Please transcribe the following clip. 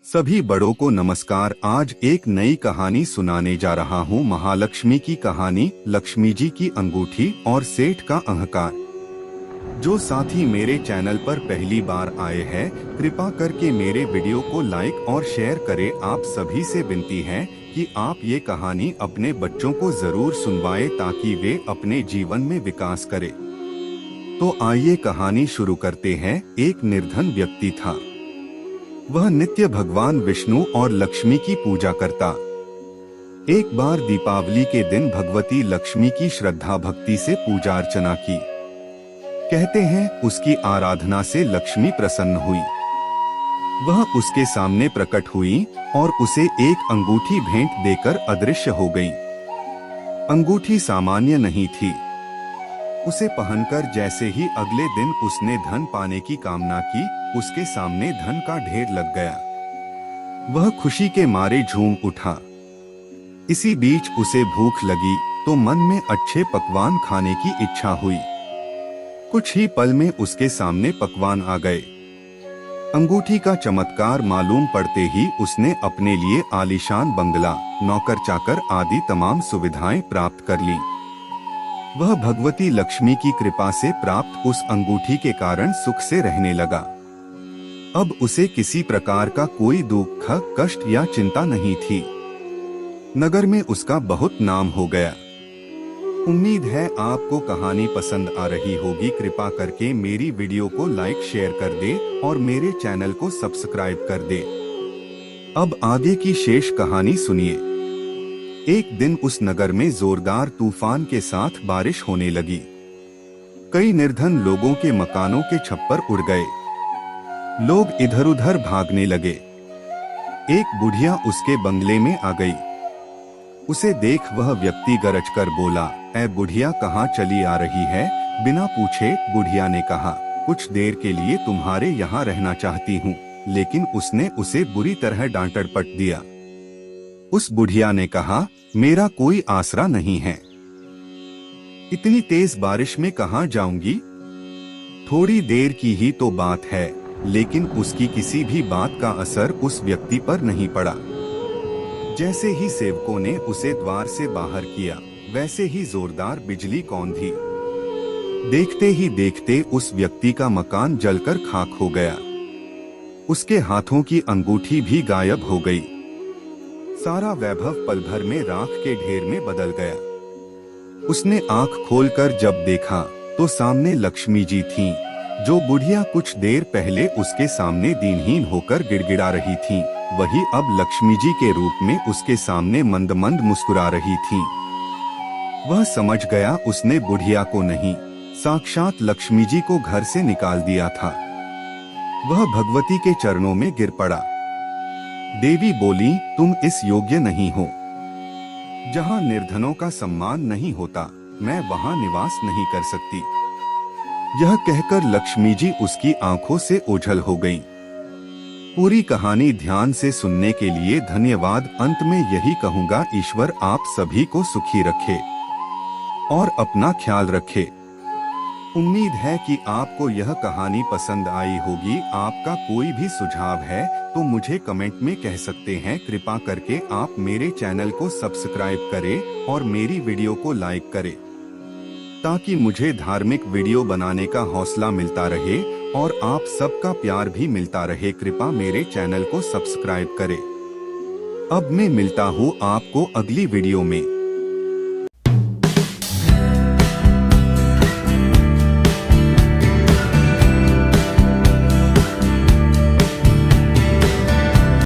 सभी बड़ों को नमस्कार। आज एक नई कहानी सुनाने जा रहा हूँ। महालक्ष्मी की कहानी, लक्ष्मी जी की अंगूठी और सेठ का अहंकार। जो साथी मेरे चैनल पर पहली बार आए हैं, कृपा करके मेरे वीडियो को लाइक और शेयर करें। आप सभी से विनती है कि आप ये कहानी अपने बच्चों को जरूर सुनवाएं ताकि वे अपने जीवन में विकास करें। तो आइए कहानी शुरू करते हैं। एक निर्धन व्यक्ति था। वह नित्य भगवान विष्णु और लक्ष्मी की पूजा करता। एक बार दीपावली के दिन भगवती लक्ष्मी की श्रद्धा भक्ति से पूजा अर्चना की। कहते हैं उसकी आराधना से लक्ष्मी प्रसन्न हुई। वह उसके सामने प्रकट हुई और उसे एक अंगूठी भेंट देकर अदृश्य हो गई। अंगूठी सामान्य नहीं थी। उसे पहनकर जैसे ही अगले दिन उसने धन पाने की कामना की, उसके सामने धन का ढेर लग गया। वह खुशी के मारे झूम उठा। इसी बीच उसे भूख लगी तो मन में अच्छे पकवान खाने की इच्छा हुई। कुछ ही पल में उसके सामने पकवान आ गए। अंगूठी का चमत्कार मालूम पड़ते ही उसने अपने लिए आलीशान बंगला, नौकर चाकर आदि तमाम सुविधाएं प्राप्त कर ली। वह भगवती लक्ष्मी की कृपा से प्राप्त उस अंगूठी के कारण सुख से रहने लगा। अब उसे किसी प्रकार का कोई दुख, कष्ट या चिंता नहीं थी। नगर में उसका बहुत नाम हो गया। उम्मीद है आपको कहानी पसंद आ रही होगी। कृपा करके मेरी वीडियो को लाइक शेयर कर दे और मेरे चैनल को सब्सक्राइब कर दे। अब आगे की शेष कहानी सुनिए। एक दिन उस नगर में जोरदार तूफान के साथ बारिश होने लगी। कई निर्धन लोगों के मकानों के छप्पर उड़ गए। लोग इधर उधर भागने लगे। एक बुढ़िया उसके बंगले में आ गई। उसे देख वह व्यक्ति गरज कर बोला, ऐ बुढ़िया, कहाँ चली आ रही है? बिना पूछे बुढ़िया ने कहा, कुछ देर के लिए तुम्हारे यहाँ रहना चाहती हूँ। लेकिन उसने उसे बुरी तरह डांट डपट दिया। उस बुढ़िया ने कहा, मेरा कोई आसरा नहीं है। इतनी तेज बारिश में कहाँ जाऊंगी? थोड़ी देर की ही तो बात है। लेकिन उसकी किसी भी बात का असर उस व्यक्ति पर नहीं पड़ा। जैसे ही सेवकों ने उसे द्वार से बाहर किया, वैसे ही जोरदार बिजली कौंधी। देखते ही देखते उस व्यक्ति का मकान जलकर खाक हो गया। उसके हाथों की अंगूठी भी गायब हो गई। सारा वैभव पल भर में राख के ढेर में बदल गया। उसने आंख खोलकर जब देखा तो सामने लक्ष्मी जी थीं, जो बुढ़िया कुछ देर पहले उसके सामने दीनहीन होकर गिड़गिड़ा रही थीं, वही अब लक्ष्मी जी के रूप में उसके सामने मंद मंद मुस्कुरा रही थीं। वह समझ गया उसने बुढ़िया को नहीं, साक्षात लक्ष्मी जी को घर से निकाल दिया था। वह भगवती के चरणों में गिर पड़ा। देवी बोली, तुम इस योग्य नहीं हो। जहाँ निर्धनों का सम्मान नहीं होता, मैं वहाँ निवास नहीं कर सकती। यह कहकर लक्ष्मी जी उसकी आंखों से ओझल हो गईं। पूरी कहानी ध्यान से सुनने के लिए धन्यवाद। अंत में यही कहूँगा, ईश्वर आप सभी को सुखी रखे और अपना ख्याल रखे। उम्मीद है कि आपको यह कहानी पसंद आई होगी। आपका कोई भी सुझाव है तो मुझे कमेंट में कह सकते हैं। कृपा करके आप मेरे चैनल को सब्सक्राइब करें और मेरी वीडियो को लाइक करें ताकि मुझे धार्मिक वीडियो बनाने का हौसला मिलता रहे और आप सबका प्यार भी मिलता रहे। कृपा मेरे चैनल को सब्सक्राइब करें। अब मैं मिलता हूँ आपको अगली वीडियो में।